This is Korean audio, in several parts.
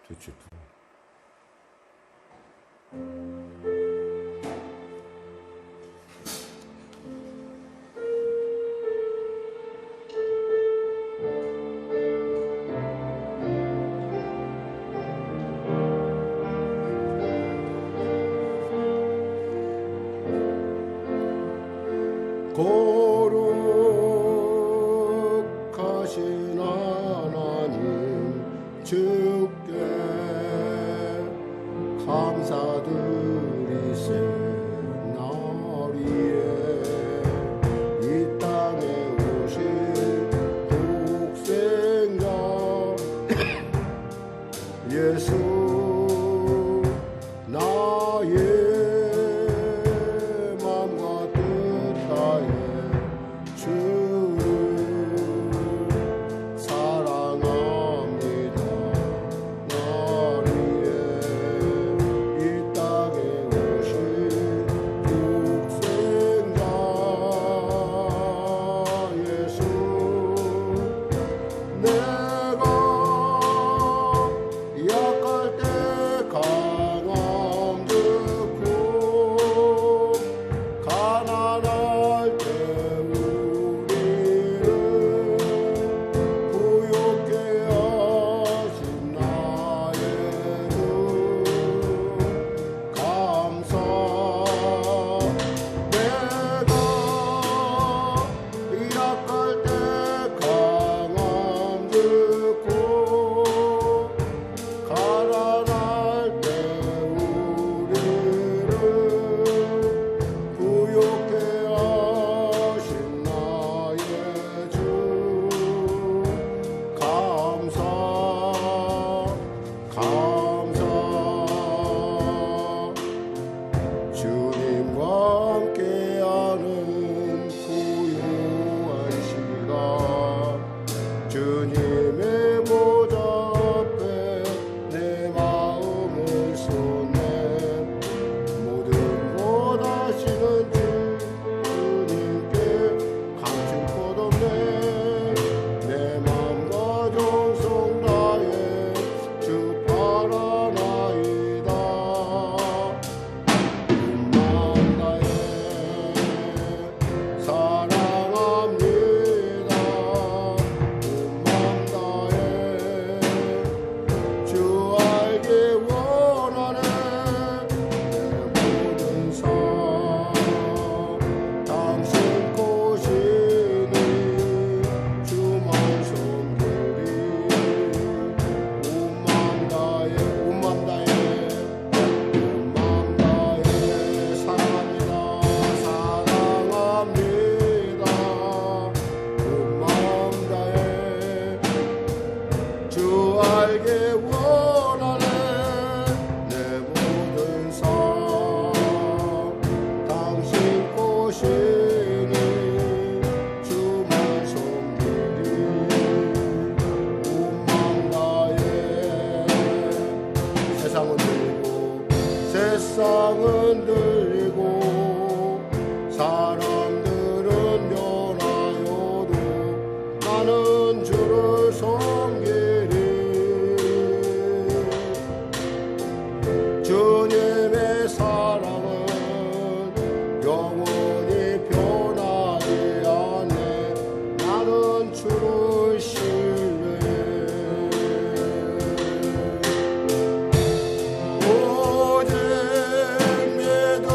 도대체 거룩하신 하나님 주께 감사드리세. 나리에 이 땅에 오신 독생자 예수 나의 맘과 뜻 다해 주를 사랑합니다. 나리에 이 땅에 오신 독생자 예수 내가 약할 때 강함 듣고 가난할 때 우리를 부욕케 하신 나의 주 감사. 내가 약할 때 강함 듣고 가난할 때 우리를 부욕케 하신 나의 주 감사. 주님과 함께하는 고요한 시간 주님의 보좌 앞에 내 마음을 쏟네. 모든 것 아시는 주님께 감출 것 없네. 내 맘과 정성 다해 주 바라나이다. 맘 다해 사랑합니다. 맘 다해 주 알기 원하네. 내 모든 삶 당신 꽃이니 주만 섬기리. 온 맘 다해 사랑합니다. 온 맘 다해 주 알기 원하네. 내 모든 삶 당신 꽃이니 주만 섬기리. 온 맘 다해 세상은 들리고 사람들은 변하여도 나는 주를 섬기리. 주님의 사랑은 영원히 변하지 않네. 나는 주를 신뢰해. 오직 믿음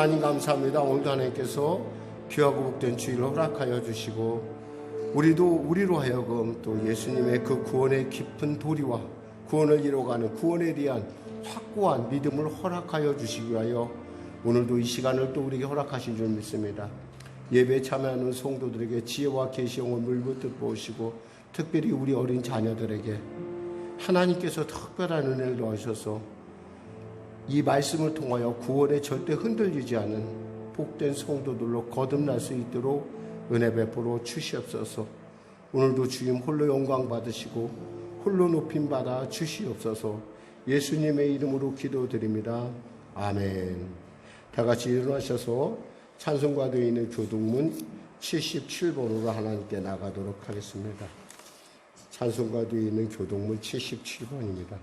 하나님 감사합니다. 오늘도 하나님께서 귀하고 복된 주일을 허락하여 주시고 우리로 하여금 또 예수님의 그 구원의 깊은 도리와 구원을 이뤄가는 구원에 대한 확고한 믿음을 허락하여 주시기 위하여 오늘도 이 시간을 또 우리에게 허락하신 줄 믿습니다. 예배에 참여하는 성도들에게 지혜와 계시형을 물붓듯 보시고 특별히 우리 어린 자녀들에게 하나님께서 특별한 은혜를 더하셔서 이 말씀을 통하여 구원에 절대 흔들리지 않은 복된 성도들로 거듭날 수 있도록 은혜 베풀어 주시옵소서. 오늘도 주님 홀로 영광 받으시고 홀로 높임 받아 주시옵소서. 예수님의 이름으로 기도드립니다. 아멘. 다 같이 일어나셔서 찬송가되어 있는 교동문 77번으로 하나님께 나가도록 하겠습니다. 찬송가되어 있는 교동문 77번입니다.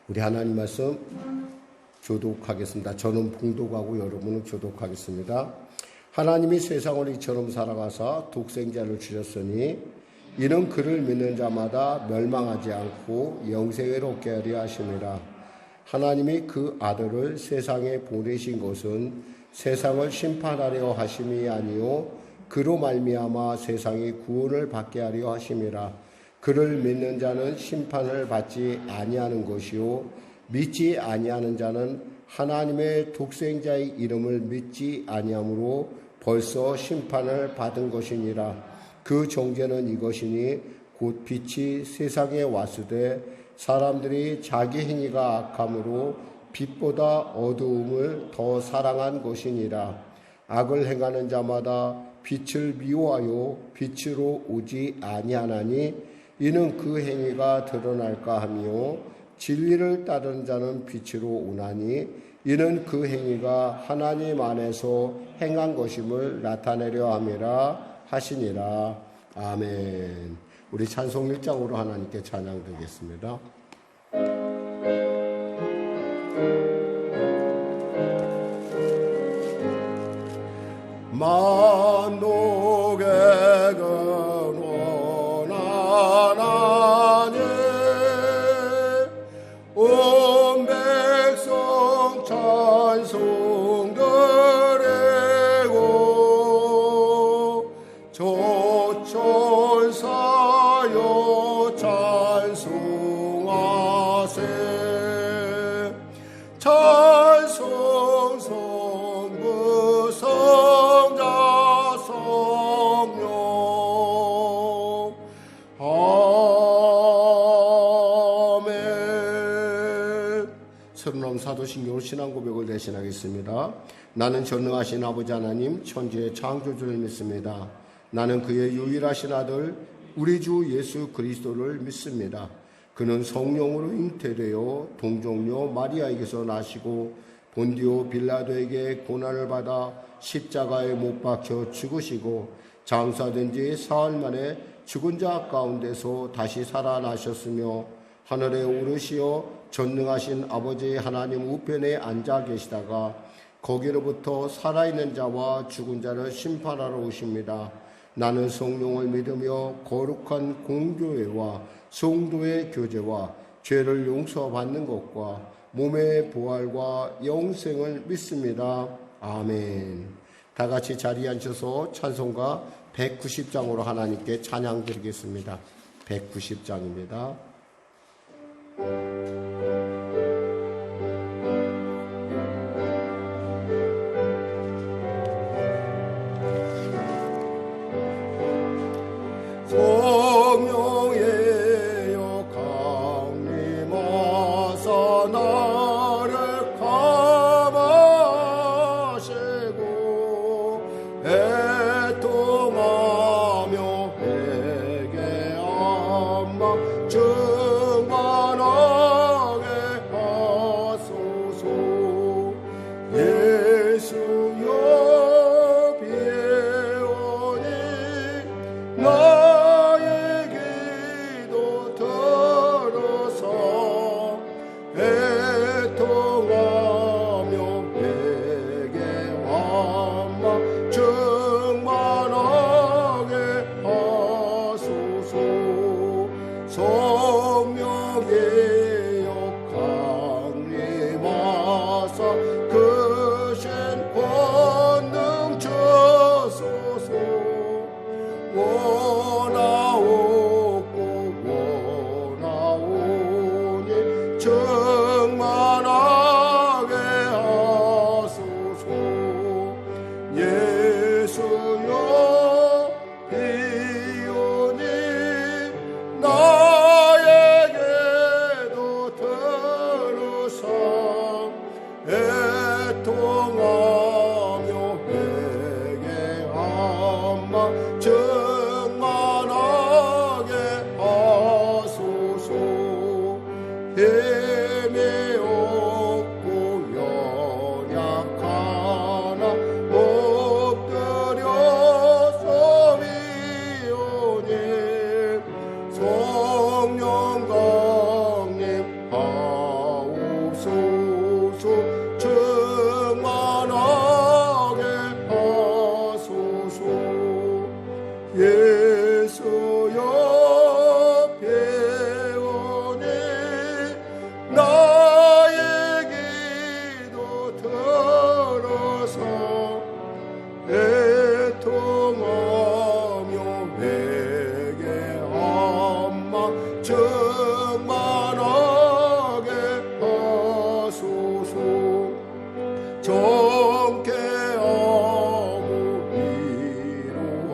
우리 하나님 말씀 교독하겠습니다. 저는 봉독하고 여러분은 교독하겠습니다. 하나님이 세상을 이처럼 살아가사 독생자를 주셨으니 이는 그를 믿는 자마다 멸망하지 않고 영생을 얻게 하려 하심이라. 하나님이 그 아들을 세상에 보내신 것은 세상을 심판하려 하심이 아니요 그로 말미암아 세상이 구원을 받게 하려 하심이라. 그를 믿는 자는 심판을 받지 아니하는 것이요 믿지 아니하는 자는 하나님의 독생자의 이름을 믿지 아니하므로 벌써 심판을 받은 것이니라. 그 정죄는 이것이니 곧 빛이 세상에 왔으되 사람들이 자기 행위가 악함으로 빛보다 어두움을 더 사랑한 것이니라. 악을 행하는 자마다 빛을 미워하여 빛으로 오지 아니하나니 이는 그 행위가 드러날까 하며 진리를 따르는 자는 빛으로 오나니 이는 그 행위가 하나님 안에서 행한 것임을 나타내려 함이라 하시니라. 아멘. 우리 찬송 1장으로 하나님께 찬양 드리겠습니다. 만독의 근원하나니 온 백성 찬송 드리고 조천사여 찬송하세. 찬송 성부 성자 성령 아멘. 서른아홉 사도신경으로 신앙고백을 대신하겠습니다. 나는 전능하신 아버지 하나님 천지의 창조주를 믿습니다. 나는 그의 유일하신 아들 우리 주 예수 그리스도를 믿습니다. 그는 성령으로 잉태되어 동정녀 마리아에게서 나시고 본디오 빌라도에게 고난을 받아 십자가에 못 박혀 죽으시고 장사된 지 사흘 만에 죽은 자 가운데서 다시 살아나셨으며 하늘에 오르시어 전능하신 아버지 하나님 우편에 앉아 계시다가 거기로부터 살아있는 자와 죽은 자를 심판하러 오십니다. 나는 성령을 믿으며 거룩한 공교회와 성도의 교제와 죄를 용서받는 것과 몸의 부활과 영생을 믿습니다. 아멘. 다 같이 자리에 앉아서 찬송가 190장으로 하나님께 찬양 드리겠습니다. 190장입니다. 성령이여 강림하사 나를 감하시고 애통하며 회개함마 증언하게 하소서. 예수여 비오니 성령의 강림하 성령 강림하옵소서 충만하게 하소서 예수여 배우니 나의 기도 들어서 애통하며 회개함마 충만하게 하소서 정케하고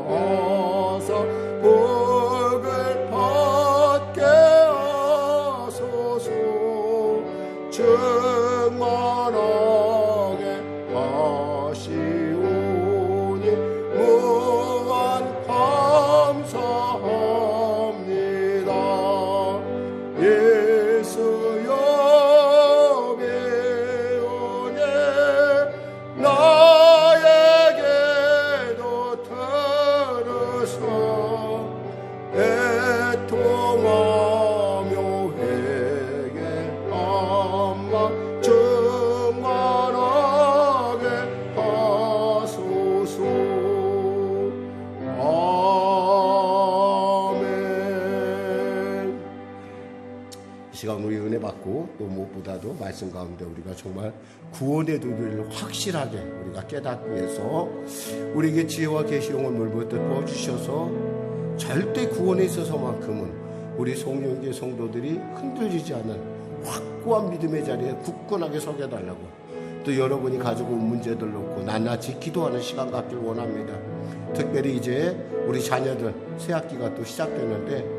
위로하사 복을 받게 하소서 충만하게 하시오니 무한 감사합니다. 예수여 배우니 나에게도 들으소 애통하며 회개함마 충만하게 하소서. 아멘. 이 시간 우리 은혜 받고 또 무엇보다도 말씀 가운데 우리가 정말 구원의 도리를 확실하게 우리가 깨닫기 위해서 우리에게 지혜와 계시용을 물부터 부어주셔서 절대 구원에 있어서만큼은 우리 송영계 성도들이 흔들리지 않는 확고한 믿음의 자리에 굳건하게 서게 달라고 또 여러분이 가지고 온 문제들 놓고 낱낱이 기도하는 시간 갖길 원합니다. 특별히 이제 우리 자녀들 새학기가 또 시작되는데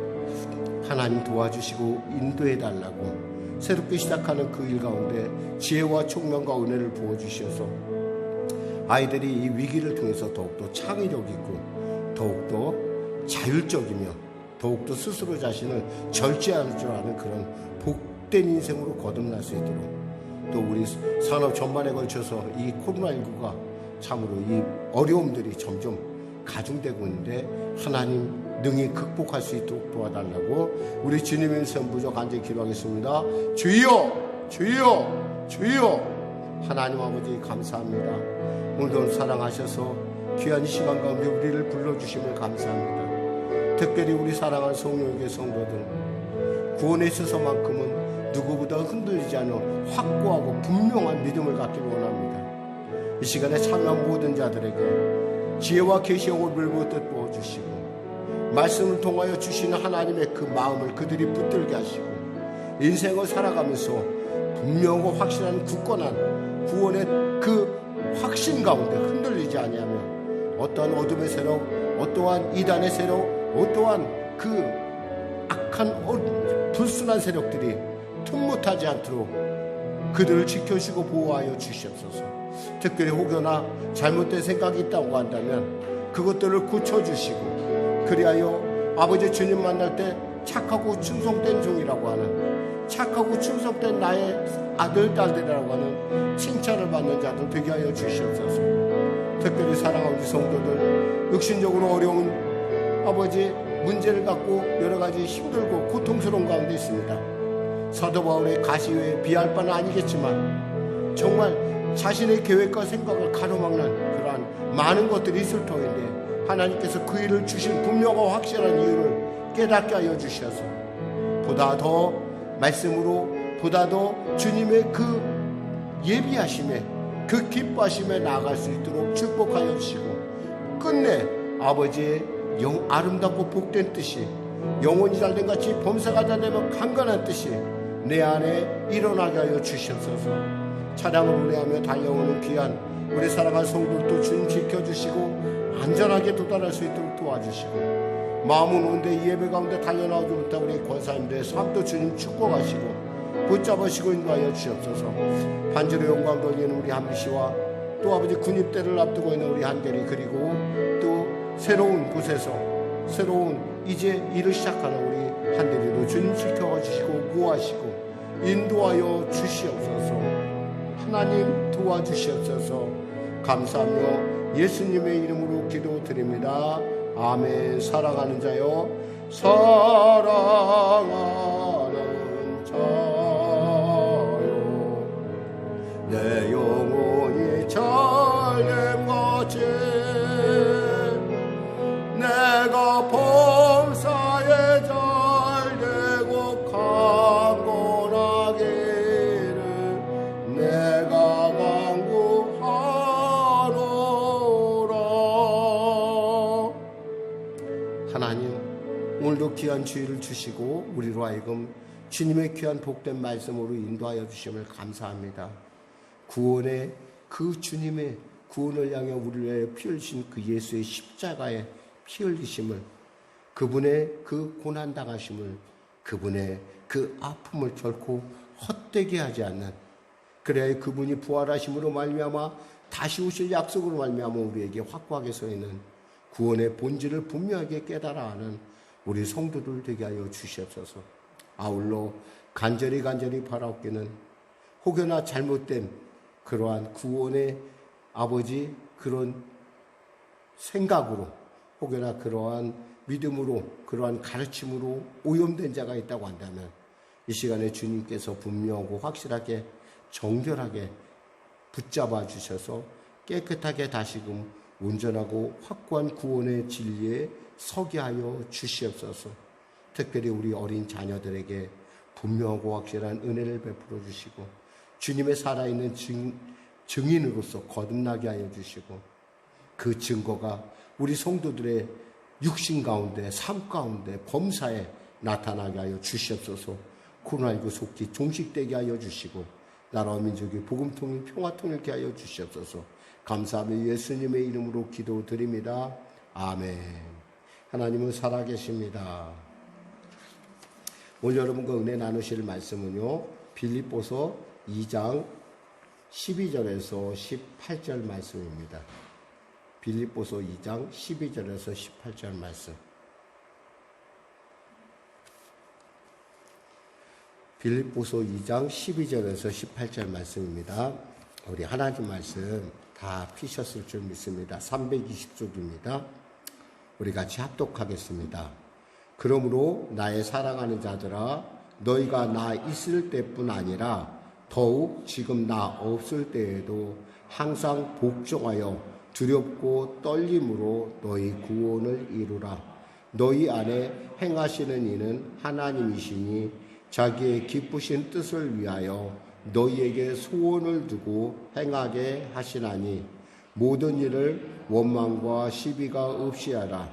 하나님 도와주시고 인도해 달라고 새롭게 시작하는 그 일 가운데 지혜와 총명과 은혜를 부어주셔서 아이들이 이 위기를 통해서 더욱더 창의력 있고 더욱더 자율적이며 더욱더 스스로 자신을 절제할 줄 아는 그런 복된 인생으로 거듭날 수 있도록 또 우리 산업 전반에 걸쳐서 이 코로나19가 참으로 이 어려움들이 점점 가중되고 있는데 하나님 능히 극복할 수 있도록 도와달라고 우리 주님의 선부적 간절히 기도하겠습니다. 주여 주여 주여 하나님 아버지 감사합니다. 오늘도 사랑하셔서 귀한 시간 가운데 우리를 불러주심을 감사합니다. 특별히 우리 사랑하는 성령의 성도들 구원에 있어서만큼은 누구보다 흔들리지 않은 확고하고 분명한 믿음을 갖기를 원합니다. 이 시간에 참여한 모든 자들에게 지혜와 계시형을 물부터 부어주시고 말씀을 통하여 주시는 하나님의 그 마음을 그들이 붙들게 하시고 인생을 살아가면서 분명하고 확실한 굳건한 구원의 그 확신 가운데 흔들리지 아니하며 어떠한 어둠의 세력, 어떠한 이단의 세력, 어떠한 그 악한 불순한 세력들이 틈못하지 않도록 그들을 지켜주시고 보호하여 주시옵소서. 특별히 혹여나 잘못된 생각이 있다고 한다면 그것들을 고쳐주시고 그리하여 아버지 주님 만날 때 착하고 충성된 종이라고 하는 착하고 충성된 나의 아들 딸들이라고 하는 칭찬을 받는 자들 되게 하여 주시옵소서. 특별히 사랑하는 성도들 육신적으로 어려운 아버지 문제를 갖고 여러 가지 힘들고 고통스러운 가운데 있습니다. 사도 바울의 가시회에 비할 바는 아니겠지만 정말 자신의 계획과 생각을 가로막는 그러한 많은 것들이 있을 터인데 하나님께서 그 일을 주신 분명하고 확실한 이유를 깨닫게 하여 주셔서 보다 더 말씀으로 보다 더 주님의 그 예비하심에 그 기뻐하심에 나아갈 수 있도록 축복하여 주시고 끝내 아버지의 아름답고 복된 뜻이 영혼이 잘된 같이 범사가 잘되면 강건한 뜻이 내 안에 일어나게 하여 주시옵소서. 차량을 운행하며 달려오는 귀한 우리 사랑하는 성도들도 주님 지켜주시고 안전하게 도달할 수 있도록 도와주시고 마음은 온데 이 예배 가운데 달려나오지 못한 우리 권사님들의 삶도 주님 축복하시고 붙잡으시고 인도하여 주시옵소서. 반주로 영광 돌리는 우리 한비씨와 또 아버지 군입대를 앞두고 있는 우리 한결이 그리고 또 새로운 곳에서 새로운 이제 일을 시작하는 우리 한결이도 주님 지켜주시고 구하시고 인도하여 주시옵소서. 하나님 도와주시옵소서. 감사하며 예수님의 이름으로 기도드립니다. 아멘. 사랑하는 자여 사랑하는 자요 내 영혼이 잘됨같이 내가 범사에 잘되고 강건하기를 내가 간구하노라. 하나님, 오늘도 귀한 주의를 주시고 우리로 하여금 주님의 귀한 복된 말씀으로 인도하여 주심을 감사합니다. 구원의 그 주님의 구원을 향해 우리를 위해 피 흘리신 그 예수의 십자가의 피 흘리심을, 그분의 그 고난당하심을, 그분의 그 아픔을 결코 헛되게 하지 않는, 그래야 그분이 부활하심으로 말미암아 다시 오실 약속으로 말미암아 우리에게 확고하게 서 있는 구원의 본질을 분명하게 깨달아 아는 우리 성도들 되게 하여 주시옵소서. 아울러 간절히 바라옵기는 혹여나 잘못된 그러한 구원의 아버지 그런 생각으로, 혹여나 그러한 믿음으로, 그러한 가르침으로 오염된 자가 있다고 한다면 이 시간에 주님께서 분명하고 확실하게 정결하게 붙잡아 주셔서 깨끗하게 다시금 온전하고 확고한 구원의 진리에 서게 하여 주시옵소서. 특별히 우리 어린 자녀들에게 분명하고 확실한 은혜를 베풀어 주시고 주님의 살아있는 증인으로서 거듭나게 하여 주시고 그 증거가 우리 성도들의 육신 가운데, 삶 가운데, 범사에 나타나게 하여 주시옵소서. 코로나19 속히 종식되게 하여 주시고 나라와 민족의 복음통일, 평화통일케 하여 주시옵소서. 감사하며 예수님의 이름으로 기도드립니다. 아멘. 하나님은 살아계십니다. 오늘 여러분과 은혜 나누실 말씀은요, 빌립보서 2장 12절에서 18절 말씀입니다. 빌립보서 2장 12절에서 18절 말씀. 빌립보서 2장 12절에서 18절 말씀입니다. 우리 하나님 말씀 다 피셨을 줄 믿습니다. 320쪽입니다. 우리 같이 합독하겠습니다. 그러므로 나의 사랑하는 자들아, 너희가 나 있을 때뿐 아니라 더욱 지금 나 없을 때에도 항상 복종하여 두렵고 떨림으로 너희 구원을 이루라. 너희 안에 행하시는 이는 하나님이시니 자기의 기쁘신 뜻을 위하여 너희에게 소원을 두고 행하게 하시나니 모든 일을 원망과 시비가 없이 하라.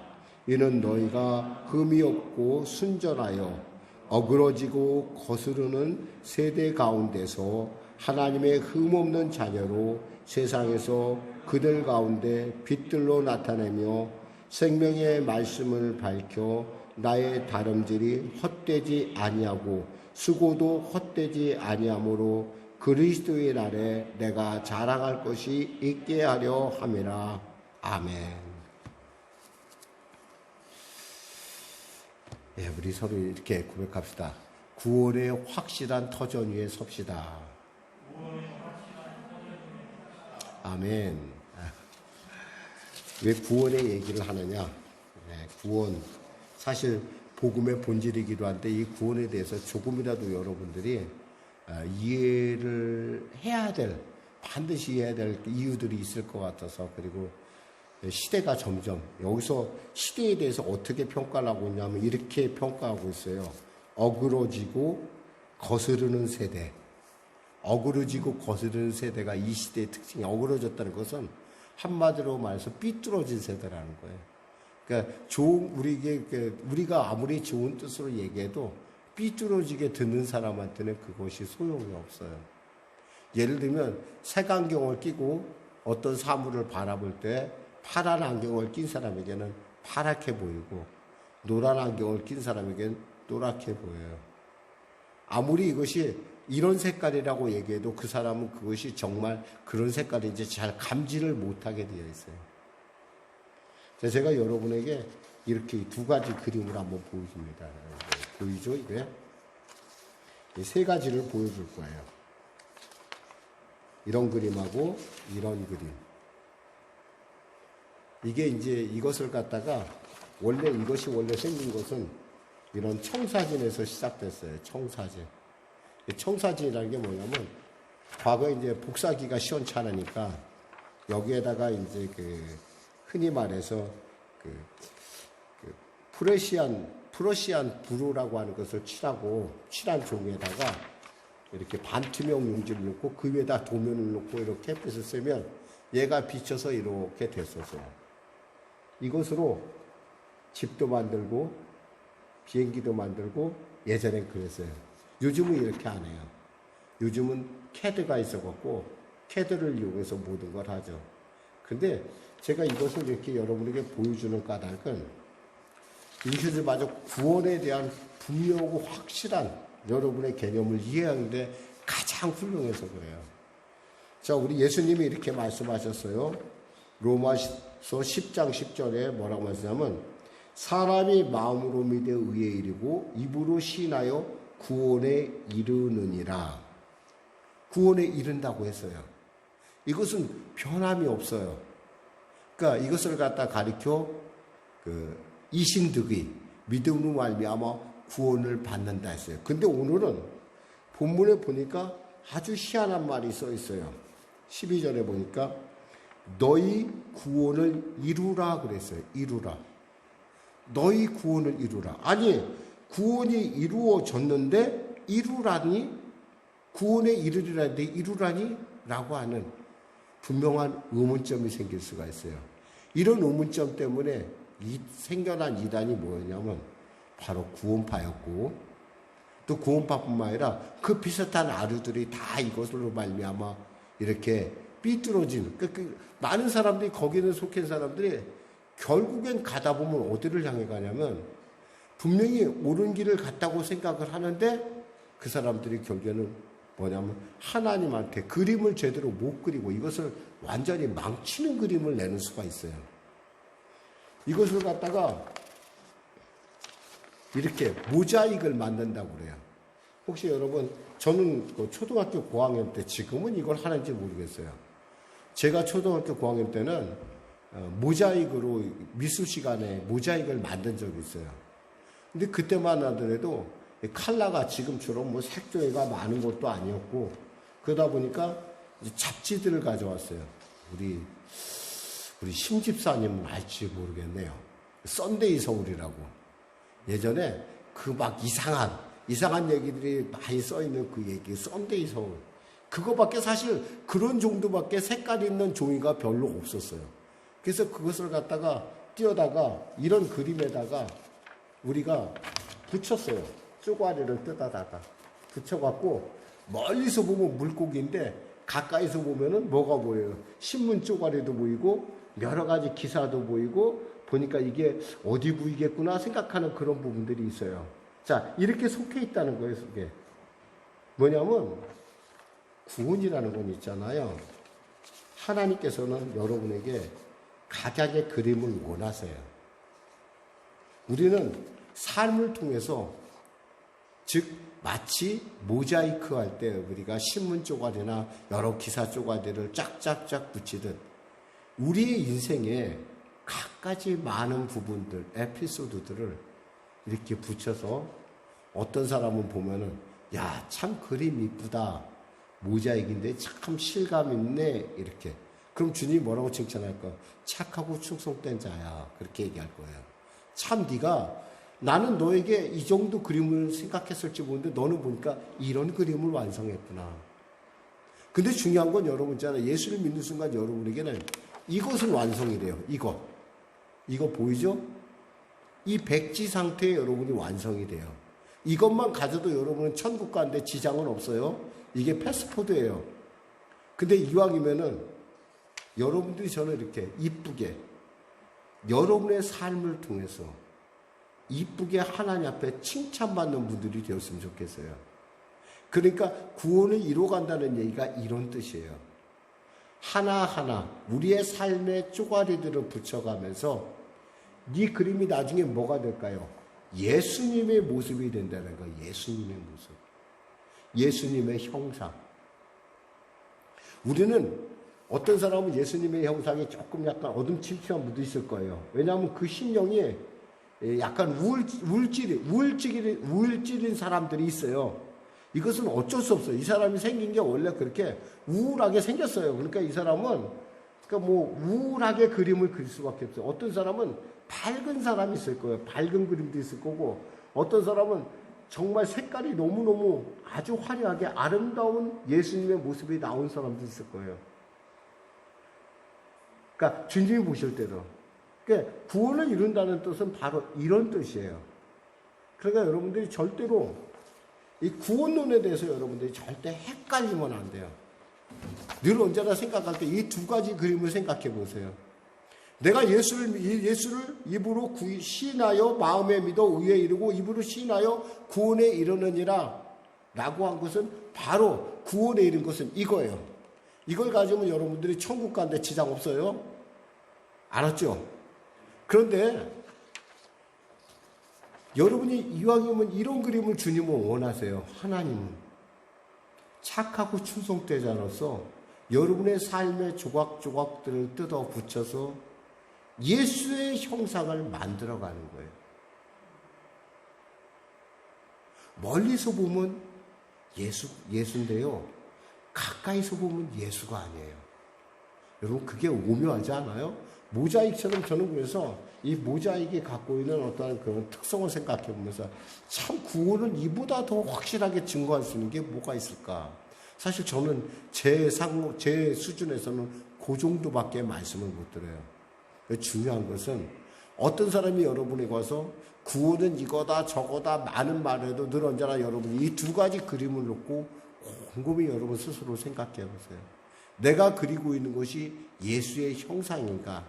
이는 너희가 흠이 없고 순전하여 어그러지고 거스르는 세대 가운데서 하나님의 흠없는 자녀로 세상에서 그들 가운데 빛들로 나타내며 생명의 말씀을 밝혀 나의 다름질이 헛되지 아니하고 수고도 헛되지 아니하므로 그리스도의 날에 내가 자랑할 것이 있게 하려 함이라. 아멘. 예, 우리 서로 이렇게 고백합시다. 구원의 확실한 터전 위에 섭시다. 아멘. 왜 구원의 얘기를 하느냐? 네, 구원. 사실 복음의 본질이기도 한데 이 구원에 대해서 조금이라도 여러분들이 이해를 해야 될, 반드시 이해해야 될 이유들이 있을 것 같아서, 그리고 시대가 점점, 여기서 시대에 대해서 어떻게 평가를 하고 있냐면 이렇게 평가하고 있어요. 어그러지고 거스르는 세대. 어그러지고 거스르는 세대가 이 시대의 특징이, 어그러졌다는 것은 한마디로 말해서 삐뚤어진 세대라는 거예요. 그러니까 우리가 아무리 좋은 뜻으로 얘기해도 삐뚤어지게 듣는 사람한테는 그것이 소용이 없어요. 예를 들면 색안경을 끼고 어떤 사물을 바라볼 때 파란 안경을 낀 사람에게는 파랗게 보이고 노란 안경을 낀 사람에게는 노랗게 보여요. 아무리 이것이 이런 색깔이라고 얘기해도 그 사람은 그것이 정말 그런 색깔인지 잘 감지를 못하게 되어 있어요. 제가 여러분에게 이렇게 두 가지 그림을 한번 보여줍니다. 보이죠? 이게? 이 세 가지를 보여줄 거예요. 이런 그림하고 이런 그림. 이게 이제 이것을 갖다가 이것이 원래 생긴 것은 이런 청사진에서 시작됐어요. 청사진. 청사진이라는 게 뭐냐면 과거에 이제 복사기가 시원찮으니까 여기에다가 이제 흔히 말해서 프러시안 브루라고 하는 것을 칠한 종에다가 이렇게 반투명 용지를 넣고 그 위에다 도면을 놓고 이렇게 햇빛을 쐬면 얘가 비쳐서 이렇게 됐었어요. 이것으로 집도 만들고 비행기도 만들고 예전엔 그랬어요. 요즘은 이렇게 안 해요. 요즘은 CAD가 있어갖고 CAD를 이용해서 모든 걸 하죠. 근데 제가 이것을 이렇게 여러분에게 보여주는 까닭은 이것마저 구원에 대한 분명하고 확실한 여러분의 개념을 이해하는데 가장 훌륭해서 그래요. 자, 우리 예수님이 이렇게 말씀하셨어요. 로마서 10장 10절에 뭐라고 말씀하냐면 사람이 마음으로 믿어 의에 이르고 입으로 시인하여 구원에 이르느니라. 구원에 이른다고 했어요. 이것은 변함이 없어요. 그러니까 이것을 갖다 가리켜 이신득의 믿음으로 말미암아 구원을 받는다 했어요. 근데 오늘은 본문에 보니까 아주 희한한 말이 써 있어요. 12절에 보니까 너희 구원을 이루라 그랬어요. 이루라. 너희 구원을 이루라. 아니, 구원이 이루어졌는데 이루라니? 구원에 이르리라는데 이루라니? 라고 하는 분명한 의문점이 생길 수가 있어요. 이런 의문점 때문에 생겨난 이단이 뭐였냐면 바로 구원파였고, 또 구원파뿐만 아니라 그 비슷한 아류들이 다 이것으로 말미암아 이렇게 삐뚤어진, 많은 사람들이 거기는 속한 사람들이 결국엔 가다 보면 어디를 향해 가냐면 분명히 옳은 길을 갔다고 생각을 하는데 그 사람들이 결국에는 뭐냐면 하나님한테 그림을 제대로 못 그리고 이것을 완전히 망치는 그림을 내는 수가 있어요. 이것을 갖다가 이렇게 모자익을 만든다고 그래요. 혹시 여러분, 저는 초등학교 고학년 때, 지금은 이걸 하는지 모르겠어요. 제가 초등학교 고학년 때는 모자익으로 미술 시간에 모자익을 만든 적이 있어요. 근데 그때만 하더라도 컬러가 지금처럼 뭐 색조가 많은 것도 아니었고, 그러다 보니까 잡지들을 가져왔어요. 우리 심집사님은 알지 모르겠네요. 썬데이 서울이라고. 예전에 그 막 이상한 얘기들이 많이 써있는 그 얘기, 썬데이 서울. 그거밖에 사실 그런 정도밖에 색깔 있는 종이가 별로 없었어요. 그래서 그것을 갖다가 띄어다가 이런 그림에다가 우리가 붙였어요. 쪼가리를 뜯어다가 붙여갖고 멀리서 보면 물고기인데 가까이서 보면은 뭐가 보여요? 신문 쪼가리도 보이고 여러 가지 기사도 보이고 보니까 이게 어디 보이겠구나 생각하는 그런 부분들이 있어요. 자, 이렇게 속해 있다는 거예요, 속에. 뭐냐면 구원이라는 건 있잖아요. 하나님께서는 여러분에게 각양의 그림을 원하세요. 우리는 삶을 통해서 즉 마치 모자이크 할 때 우리가 신문 쪼가리나 여러 기사 쪼가리를 쫙쫙쫙 붙이듯 우리의 인생에 갖가지 많은 부분들, 에피소드들을 이렇게 붙여서 어떤 사람은 보면은 야, 참 그림 이쁘다. 모자이크인데 참 실감 있네. 이렇게. 그럼 주님이 뭐라고 칭찬할까? 착하고 충성된 자야. 그렇게 얘기할 거예요. 참 네가 나는 너에게 이 정도 그림을 생각했을지 모르는데 너는 보니까 이런 그림을 완성했구나. 근데 중요한 건 여러분 있잖아요. 예수를 믿는 순간 여러분에게는 이것은 완성이 돼요. 이거 보이죠? 이 백지 상태에 여러분이 완성이 돼요. 이것만 가져도 여러분은 천국 가는데 지장은 없어요. 이게 패스포드예요. 근데 이왕이면은 여러분들이 저는 이렇게 이쁘게 여러분의 삶을 통해서 이쁘게 하나님 앞에 칭찬받는 분들이 되었으면 좋겠어요. 그러니까 구원을 이루어간다는 얘기가 이런 뜻이에요. 하나하나 우리의 삶의 쪼가리들을 붙여가면서 네 그림이 나중에 뭐가 될까요? 예수님의 모습이 된다는 거예요. 예수님의 모습. 예수님의 형상. 우리는 어떤 사람은 예수님의 형상이 조금 약간 어둠침침한 묻어 있을 거예요. 왜냐하면 그 심령이 약간 우울증인 사람들이 있어요. 이것은 어쩔 수 없어요. 이 사람이 생긴 게 원래 그렇게 우울하게 생겼어요. 그러니까 이 사람은 우울하게 그림을 그릴 수밖에 없어요. 어떤 사람은 밝은 사람이 있을 거예요. 밝은 그림도 있을 거고, 어떤 사람은 정말 색깔이 너무너무 아주 화려하게 아름다운 예수님의 모습이 나온 사람도 있을 거예요. 그러니까 주님이 보실 때도. 그러니까 구원을 이룬다는 뜻은 바로 이런 뜻이에요. 그러니까 여러분들이 절대로 이 구원론에 대해서 여러분들이 절대 헷갈리면 안 돼요. 늘 언제나 생각할 때 이 두 가지 그림을 생각해 보세요. 내가 예수를 입으로 시인하여 마음에 믿어 의에 이르고 입으로 시인하여 구원에 이르느니라 라고 한 것은 바로 구원에 이른 것은 이거예요. 이걸 가지면 여러분들이 천국 가는데 지장 없어요. 알았죠? 그런데 여러분이 이왕이면 이런 그림을 주님은 원하세요. 하나님은 착하고 충성되지 않아서 여러분의 삶의 조각조각들을 뜯어 붙여서 예수의 형상을 만들어가는 거예요. 멀리서 보면 예수인데요. 가까이서 보면 예수가 아니에요. 여러분 그게 오묘하지 않아요? 모자익처럼 저는 그래서 이 모자익이 갖고 있는 어떤 그런 특성을 생각해 보면서 참 구원은 이보다 더 확실하게 증거할 수 있는 게 뭐가 있을까? 사실 저는 제 수준에서는 그 정도밖에 말씀을 못 드려요. 중요한 것은 어떤 사람이 여러분에게 와서 구원은 이거다 저거다 많은 말을 해도 늘 언제나 여러분이 이 두 가지 그림을 놓고 곰곰이 여러분 스스로 생각해 보세요. 내가 그리고 있는 것이 예수의 형상인가?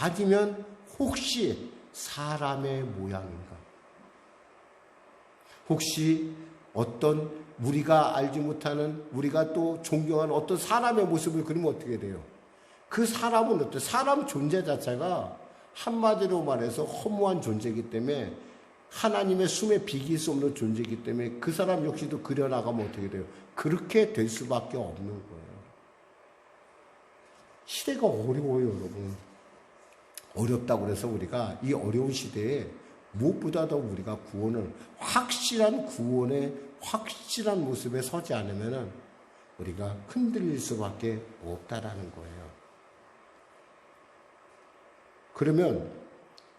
아니면 혹시 사람의 모양인가? 혹시 어떤 우리가 알지 못하는 우리가 또 존경하는 어떤 사람의 모습을 그리면 어떻게 돼요? 그 사람은 어때요? 사람 존재 자체가 한마디로 말해서 허무한 존재이기 때문에 하나님의 숨에 비길 수 없는 존재이기 때문에 그 사람 역시도 그려나가면 어떻게 돼요? 그렇게 될 수밖에 없는 거예요. 시대가 어려워요, 여러분. 어렵다고 해서 우리가 이 어려운 시대에 무엇보다 더 우리가 구원을 확실한 구원의 확실한 모습에 서지 않으면 우리가 흔들릴 수밖에 없다라는 거예요. 그러면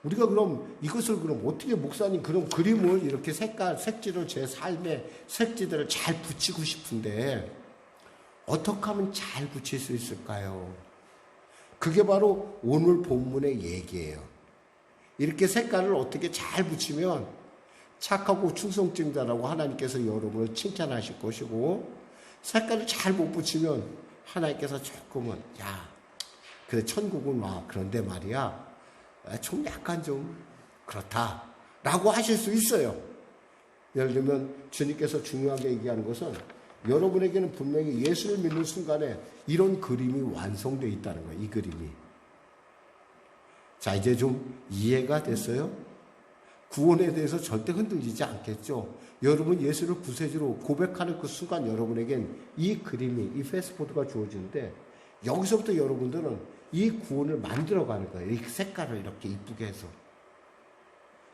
우리가 그럼 이것을 그럼 어떻게 목사님 그런 그림을 이렇게 색지를 제 삶의 색지들을 잘 붙이고 싶은데 어떻게 하면 잘 붙일 수 있을까요? 그게 바로 오늘 본문의 얘기예요. 이렇게 색깔을 어떻게 잘 붙이면 착하고 충성증자라고 하나님께서 여러분을 칭찬하실 것이고 색깔을 잘 못 붙이면 하나님께서 조금은 그래 천국은 와 그런데 말이야 좀 약간 좀 그렇다 라고 하실 수 있어요. 예를 들면 주님께서 중요하게 얘기하는 것은 여러분에게는 분명히 예수를 믿는 순간에 이런 그림이 완성되어 있다는 거예요. 이 그림이. 자, 이제 좀 이해가 됐어요? 구원에 대해서 절대 흔들리지 않겠죠. 여러분 예수를 구세주로 고백하는 그 순간 여러분에겐 이 그림이, 이 패스포드가 주어지는데 여기서부터 여러분들은 이 구원을 만들어가는 거예요. 이 색깔을 이렇게 이쁘게 해서.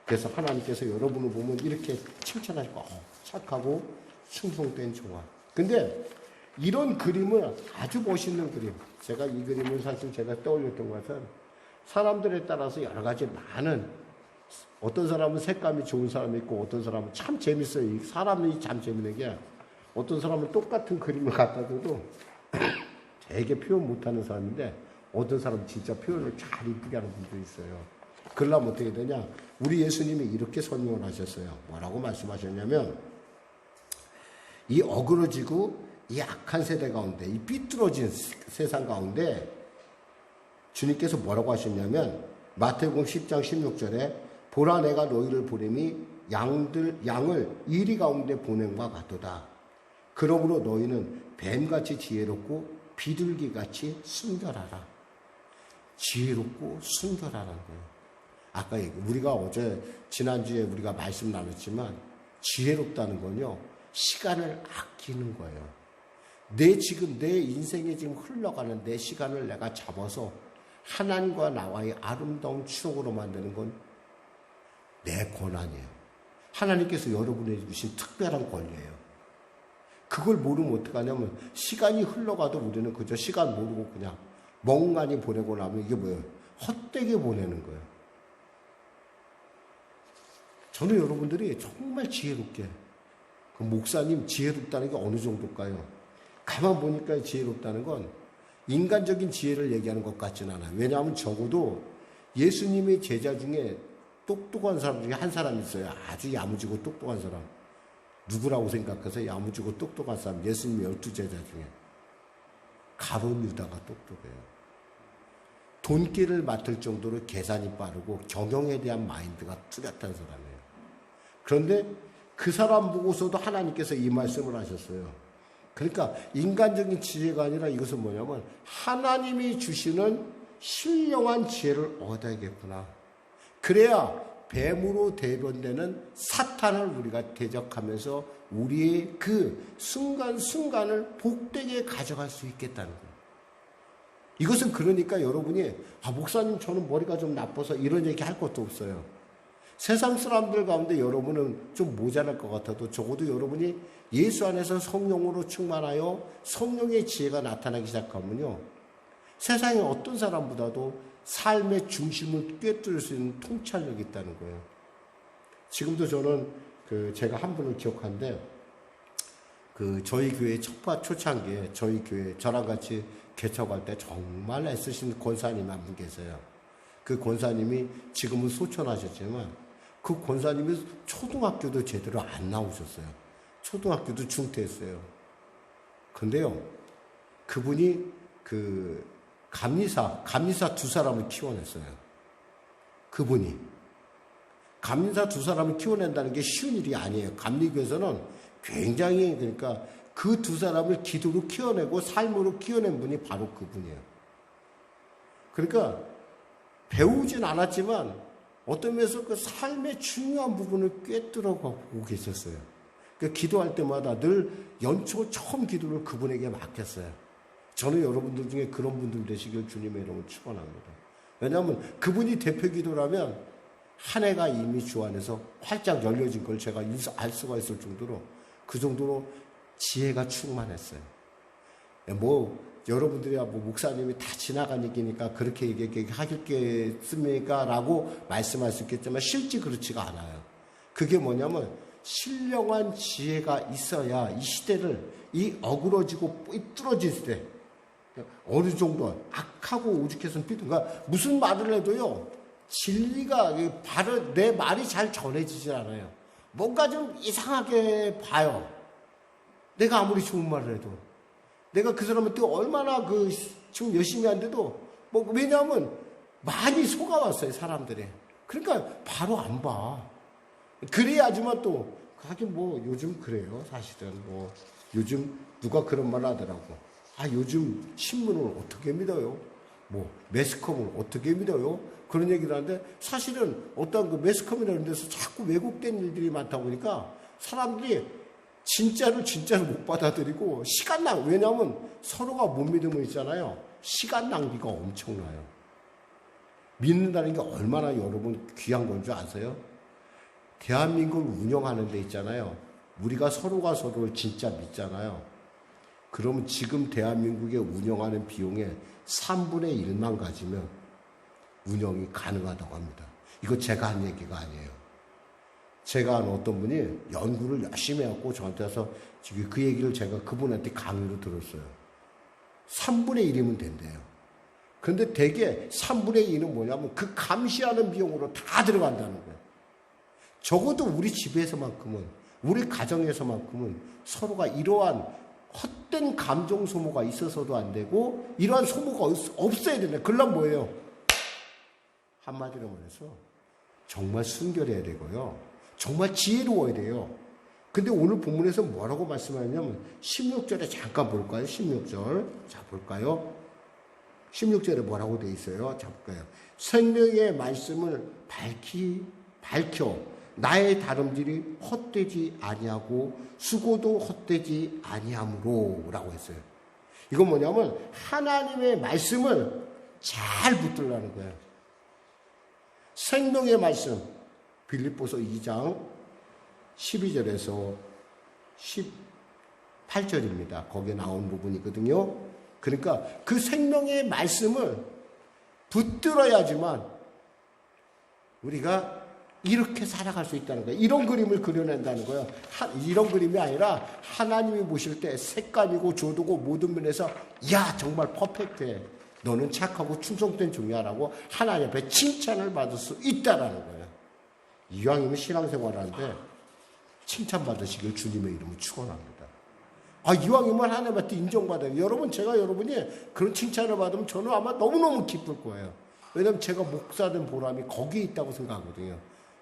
그래서 하나님께서 여러분을 보면 이렇게 칭찬하시고 착하고 충성된 종아. 근데 이런 그림은 아주 멋있는 그림. 제가 이 그림을 사실 제가 떠올렸던 것은 사람들에 따라서 여러 가지 많은 어떤 사람은 색감이 좋은 사람이 있고 어떤 사람은 참 재밌어요. 이 사람이 참 재밌는 게 어떤 사람은 똑같은 그림을 갖다 줘도 되게 표현 못하는 사람인데 어떤 사람은 진짜 표현을 잘 이쁘게 하는 분도 있어요. 그러려면 어떻게 되냐? 우리 예수님이 이렇게 설명을 하셨어요. 뭐라고 말씀하셨냐면 이 어그러지고 이 악한 세대 가운데 이 삐뚤어진 세상 가운데 주님께서 뭐라고 하셨냐면 마태복음 10장 16절에 보라 내가 너희를 보냄이 양을 이리 가운데 보냄과 같도다. 그러므로 너희는 뱀같이 지혜롭고 비둘기같이 순결하라. 지혜롭고 순결하라는 거예요. 아까 우리가 지난주에 우리가 말씀 나눴지만 지혜롭다는 건요. 시간을 아끼는 거예요. 내 인생에 지금 흘러가는 내 시간을 내가 잡아서 하나님과 나와의 아름다운 추억으로 만드는 건 내 권한이에요. 하나님께서 여러분에게 주신 특별한 권리예요. 그걸 모르면 어떡하냐면 시간이 흘러가도 우리는 그저 시간 모르고 그냥 멍하니 보내고 나면 이게 뭐예요? 헛되게 보내는 거예요. 저는 여러분들이 정말 지혜롭게, 그 목사님 지혜롭다는 게 어느 정도일까요? 가만 보니까 지혜롭다는 건 인간적인 지혜를 얘기하는 것 같지는 않아요. 왜냐하면 적어도 예수님의 제자 중에 똑똑한 사람 중에 한 사람 있어요. 아주 야무지고 똑똑한 사람. 누구라고 생각해서 야무지고 똑똑한 사람? 예수님의 12제자 중에 가룟 유다가 똑똑해요. 돈기를 맡을 정도로 계산이 빠르고 경영에 대한 마인드가 뚜렷한 사람이에요. 그런데 그 사람 보고서도 하나님께서 이 말씀을 하셨어요. 그러니까 인간적인 지혜가 아니라 이것은 뭐냐면 하나님이 주시는 신령한 지혜를 얻어야겠구나. 그래야 뱀으로 대변되는 사탄을 우리가 대적하면서 우리의 그 순간순간을 복되게 가져갈 수 있겠다는 거예요. 이것은 그러니까 여러분이 목사님 저는 머리가 좀 나빠서 이런 얘기 할 것도 없어요. 세상 사람들 가운데 여러분은 좀 모자랄 것 같아도 적어도 여러분이 예수 안에서 성령으로 충만하여 성령의 지혜가 나타나기 시작하면요. 세상의 어떤 사람보다도 삶의 중심을 꿰뚫을 수 있는 통찰력이 있다는 거예요. 지금도 저는 제가 한 분을 기억하는데 저희 교회 초창기에 저희 교회 저랑 같이 개척할 때 정말 애쓰신 권사님 한 분 계세요. 그 권사님이 지금은 소천하셨지만 그 권사님이 초등학교도 제대로 안 나오셨어요. 초등학교도 중퇴했어요. 근데요, 그분이 감리사 두 사람을 키워냈어요. 그분이. 감리사 두 사람을 키워낸다는 게 쉬운 일이 아니에요. 감리교에서는 굉장히, 그러니까 그 두 사람을 기도로 키워내고 삶으로 키워낸 분이 바로 그분이에요. 그러니까 배우진 않았지만 어떤 면에서 그 삶의 중요한 부분을 꿰뚫어 가고 계셨어요. 그 기도할 때마다 늘 연초 처음 기도를 그분에게 맡겼어요. 저는 여러분들 중에 그런 분들 되시길 주님의 이름으로 축원합니다. 왜냐하면 그분이 대표 기도라면 한 해가 이미 주 안에서 활짝 열려진 걸 제가 알 수가 있을 정도로 그 정도로 지혜가 충만했어요. 여러분들이야 목사님이 다 지나간 얘기니까 그렇게 얘기하겠습니까? 라고 말씀할 수 있겠지만 실제 그렇지가 않아요. 그게 뭐냐면 신령한 지혜가 있어야 이 시대를 이 어그러지고 삐뚤어질 때 어느 정도 악하고 오죽해서는 그러니까 무슨 말을 해도요 진리가 내 말이 잘 전해지질 않아요. 뭔가 좀 이상하게 봐요. 내가 아무리 좋은 말을 해도 내가 그 사람한테 얼마나 지금 열심히 한데도 왜냐하면 많이 속아왔어요 사람들이. 그러니까 바로 안 봐. 그래야지만 또 하긴 요즘 그래요 사실은. 요즘 누가 그런 말 하더라고. 요즘 신문을 어떻게 믿어요? 매스컴을 어떻게 믿어요? 그런 얘기를 하는데 사실은 어떤 매스컴이라는 데서 자꾸 왜곡된 일들이 많다 보니까 사람들이 진짜로 못 받아들이고 왜냐하면 서로가 못 믿으면 있잖아요. 시간 낭비가 엄청나요. 믿는다는 게 얼마나 여러분 귀한 건 줄 아세요? 대한민국을 운영하는 데 있잖아요. 우리가 서로가 서로를 진짜 믿잖아요. 그러면 지금 대한민국에 운영하는 비용의 3분의 1만 가지면 운영이 가능하다고 합니다. 이거 제가 한 얘기가 아니에요. 제가 아는 어떤 분이 연구를 열심히 해갖고 저한테 와서 지금 그 얘기를 제가 그분한테 강의로 들었어요. 3분의 1이면 된대요. 그런데 대개 3분의 2는 뭐냐면 그 감시하는 비용으로 다 들어간다는 거예요. 적어도 우리 집에서만큼은, 우리 가정에서만큼은 서로가 이러한 헛된 감정 소모가 있어서도 안 되고 이러한 소모가 없어야 된다. 그러려면 뭐예요? 한마디로 말해서 정말 순결해야 되고요. 정말 지혜로워야 돼요. 근데 오늘 본문에서 뭐라고 말씀하냐면 16절에 잠깐 볼까요? 16절. 자, 볼까요? 16절에 뭐라고 돼 있어요? 자, 볼까요? 생명의 말씀을 밝혀 나의 다름질이 헛되지 아니하고 수고도 헛되지 아니하므로 라고 했어요. 이건 뭐냐면 하나님의 말씀을 잘 붙들라는 거예요. 생명의 말씀. 빌립보서 2장 12절에서 18절입니다. 거기에 나온 부분이거든요. 그러니까 그 생명의 말씀을 붙들어야지만 우리가 이렇게 살아갈 수 있다는 거예요. 이런 그림을 그려낸다는 거예요. 이런 그림이 아니라 하나님이 보실 때 색감이고 조도고 모든 면에서 야 정말 퍼펙트해. 너는 착하고 충성된 종이야라고 하나님 앞에 칭찬을 받을 수 있다라는 거예요. 이왕이면 신앙생활하는데 칭찬받으시길 주님의 이름으로 축원합니다. 이왕이면 하나님한테 인정받아요. 여러분, 제가 여러분이 그런 칭찬을 받으면 저는 아마 너무너무 기쁠 거예요. 왜냐하면 제가 목사된 보람이 거기에 있다고 생각하거든요.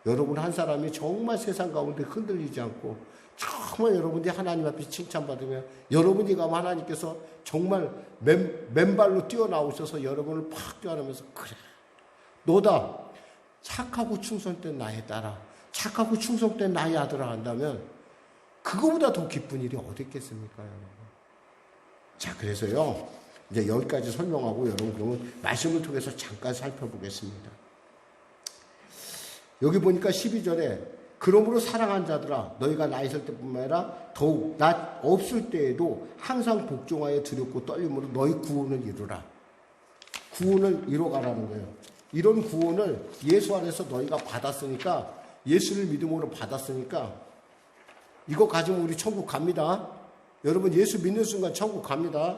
여러분 한 사람이 정말 세상 가운데 흔들리지 않고 정말 여러분들이 하나님 앞에 칭찬받으면 여러분이 가면 하나님께서 정말 맨발로 뛰어나오셔서 여러분을 팍 뛰어나면서 그래 너다 착하고 충성된 나의 딸아 착하고 충성된 나의 아들아 한다면 그거보다 더 기쁜 일이 어디 있겠습니까 여러분. 자 그래서요 이제 여기까지 설명하고 여러분 그러면 말씀을 통해서 잠깐 살펴보겠습니다. 여기 보니까 12절에 그러므로 사랑한 자들아 너희가 나 있을 때뿐만 아니라 더욱 나 없을 때에도 항상 복종하여 두렵고 떨림으로 너희 구원을 이루라. 구원을 이뤄가라는 거예요. 이런 구원을 예수 안에서 너희가 받았으니까 예수를 믿음으로 받았으니까 이거 가지고 우리 천국 갑니다. 여러분 예수 믿는 순간 천국 갑니다.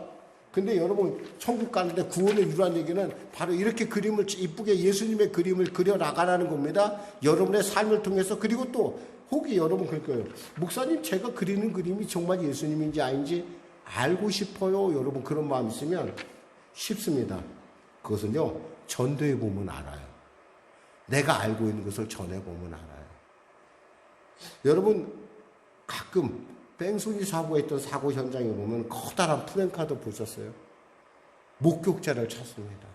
근데 여러분 천국 가는데 구원을 이루라는 얘기는 바로 이렇게 그림을 이쁘게 예수님의 그림을 그려 나가라는 겁니다. 여러분의 삶을 통해서. 그리고 또 혹이 여러분 그럴 거예요. 목사님 제가 그리는 그림이 정말 예수님인지 아닌지 알고 싶어요. 여러분 그런 마음 있으면 쉽습니다. 그것은요 전도해 보면 알아요. 내가 알고 있는 것을 전해 보면 알아요. 여러분 가끔 뺑소니 사고했던 사고 현장에 보면 커다란 플랜카드 보셨어요? 목격자를 찾습니다.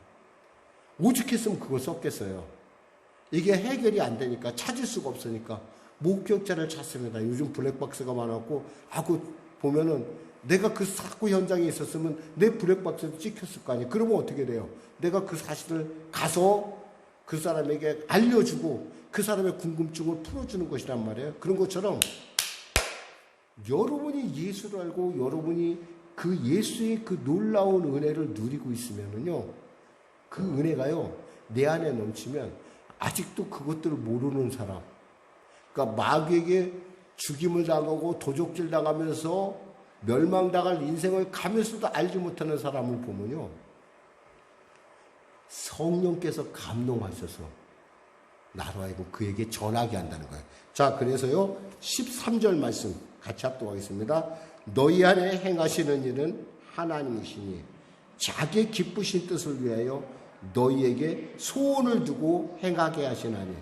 오죽했으면 그걸 썼겠어요. 이게 해결이 안 되니까 찾을 수가 없으니까 목격자를 찾습니다. 요즘 블랙박스가 많았고 그 보면은 내가 그 사고 현장에 있었으면 내 블랙박스도 찍혔을 거 아니에요. 그러면 어떻게 돼요? 내가 그 사실을 가서 그 사람에게 알려주고 그 사람의 궁금증을 풀어주는 것이란 말이에요. 그런 것처럼 여러분이 예수를 알고 여러분이 그 예수의 그 놀라운 은혜를 누리고 있으면은요, 그 은혜가요, 내 안에 넘치면 아직도 그것들을 모르는 사람, 그러니까 마귀에게 죽임을 당하고 도적질 당하면서 멸망당할 인생을 가면서도 알지 못하는 사람을 보면요, 성령께서 감동하셔서 나로 하여금 그에게 전하게 한다는 거예요. 자, 그래서요, 13절 말씀 같이 합독하겠습니다. 너희 안에 행하시는 일은 하나님이시니 자기의 기쁘신 뜻을 위하여 너희에게 소원을 두고 행하게 하시나니.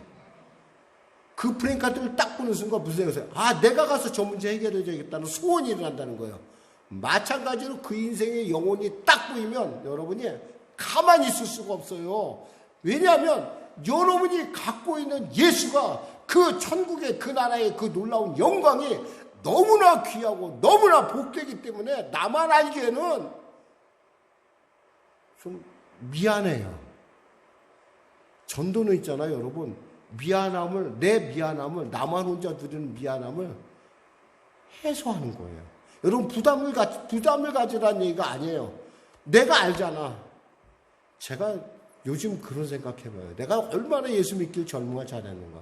그 플랜카드를 딱 보는 순간 무슨 생각이세요? 내가 가서 저 문제 해결해 줘야겠다는 소원이 일어난다는 거예요. 마찬가지로 그 인생의 영혼이 딱 보이면 여러분이 가만히 있을 수가 없어요. 왜냐하면 여러분이 갖고 있는 예수가 그 천국의 그 나라의 그 놀라운 영광이 너무나 귀하고 너무나 복되기 때문에 나만 알기에는 좀 미안해요. 전도는 있잖아요, 여러분. 내 미안함을, 나만 혼자 누리는 미안함을 해소하는 거예요. 여러분, 부담을 가지라는 얘기가 아니에요. 내가 알잖아. 제가 요즘 그런 생각해봐요. 내가 얼마나 예수 믿길 젊음을 잘했는가.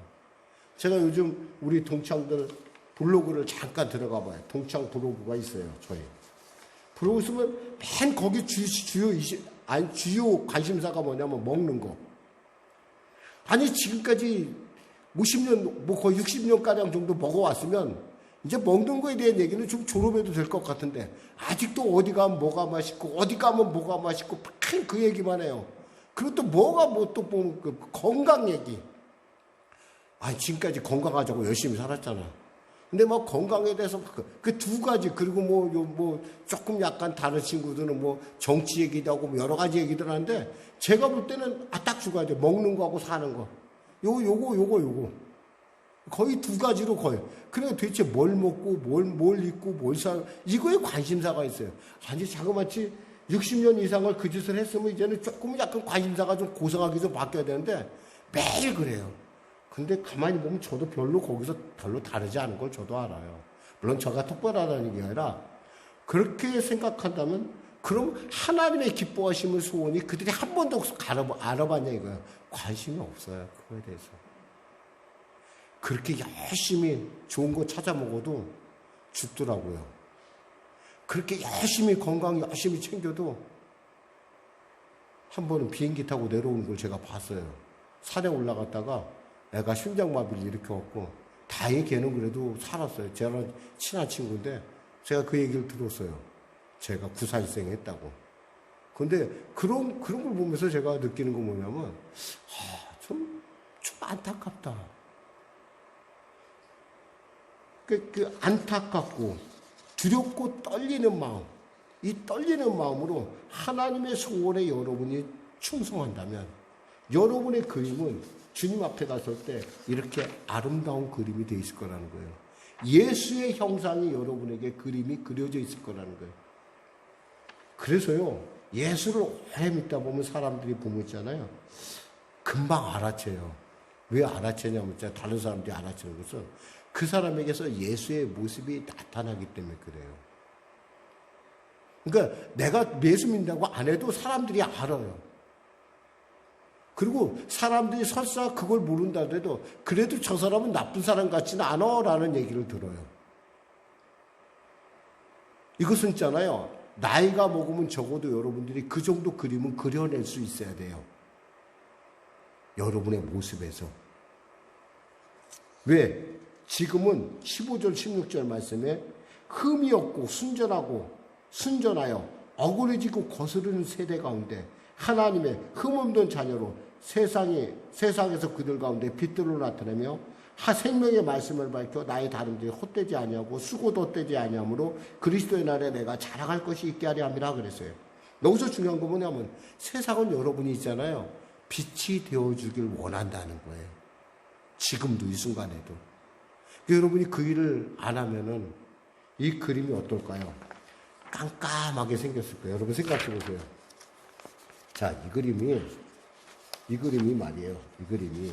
제가 요즘 우리 동창들 블로그를 잠깐 들어가 봐요. 동창 블로그가 있어요, 저희. 블로그 있으면 맨 거기 주요 관심사가 뭐냐면 먹는 거. 아니, 지금까지 50년, 거의 60년가량 정도 먹어왔으면 이제 먹는 거에 대한 얘기는 좀 졸업해도 될 것 같은데 아직도 어디 가면 뭐가 맛있고 어디 가면 뭐가 맛있고 그 얘기만 해요. 그리고 또 또 보면 그 건강 얘기. 지금까지 건강하자고 열심히 살았잖아. 근데 건강에 대해서 그 두 가지, 그리고 조금 약간 다른 친구들은 정치 얘기도 하고 여러 가지 얘기들 하는데 제가 볼 때는 딱 두 가지. 먹는 거하고 사는 거. 요거. 거의 두 가지로 거의. 그러니까 도대체 뭘 먹고, 뭘 입고, 뭘 사, 이거에 관심사가 있어요. 아니, 자그마치 60년 이상을 그 짓을 했으면 이제는 조금 약간 관심사가 좀 고상하게 좀 바뀌어야 되는데 매일 그래요. 근데 가만히 보면 저도 별로 거기서 별로 다르지 않은 걸 저도 알아요. 물론 저가 특별하다는 게 아니라 그렇게 생각한다면 그럼 하나님의 기뻐하심을 소원이 그들이 한 번도 알아봤냐 이거예요. 관심이 없어요. 그거에 대해서. 그렇게 열심히 좋은 거 찾아 먹어도 죽더라고요. 그렇게 열심히 건강 열심히 챙겨도 한 번은 비행기 타고 내려오는 걸 제가 봤어요. 산에 올라갔다가 애가 심장마비를 일으켜갖고 다행히 걔는 그래도 살았어요. 저랑 친한 친구인데 제가 그 얘기를 들었어요. 제가 구사일생 했다고. 근데 그런 걸 보면서 제가 느끼는 건 뭐냐면 좀 안타깝다. 그 안타깝고 두렵고 떨리는 마음, 이 떨리는 마음으로 하나님의 소원에 여러분이 충성한다면 여러분의 그림은 주님 앞에 갔을 때 이렇게 아름다운 그림이 돼 있을 거라는 거예요. 예수의 형상이 여러분에게 그림이 그려져 있을 거라는 거예요. 그래서요, 예수를 오래 믿다 보면 사람들이 보면 있잖아요. 금방 알아채요. 왜 알아채냐면 다른 사람들이 알아채는 것은 그 사람에게서 예수의 모습이 나타나기 때문에 그래요. 그러니까 내가 예수 믿는다고 안 해도 사람들이 알아요. 그리고 사람들이 설사 그걸 모른다 해도 그래도 저 사람은 나쁜 사람 같지는 않아 라는 얘기를 들어요. 이것은 있잖아요. 나이가 먹으면 적어도 여러분들이 그 정도 그림은 그려낼 수 있어야 돼요. 여러분의 모습에서. 왜? 지금은 15절 16절 말씀에 흠이 없고 순전하여 억울해지고 거스르는 세대 가운데 하나님의 흠없는 자녀로 세상에서 그들 가운데 빛들로 나타내며 생명의 말씀을 밝혀 나의 다름들이 헛되지 아니하고 수고도 헛되지 아니하므로 그리스도의 날에 내가 자랑할 것이 있게 하려 함이라 그랬어요. 여기서 중요한 거 뭐냐면 세상은 여러분이 있잖아요. 빛이 되어주길 원한다는 거예요. 지금도 이 순간에도. 여러분이 그 일을 안 하면은 이 그림이 어떨까요? 깜깜하게 생겼을 거예요. 여러분 생각해 보세요. 자, 이 그림이 말이에요. 이 그림이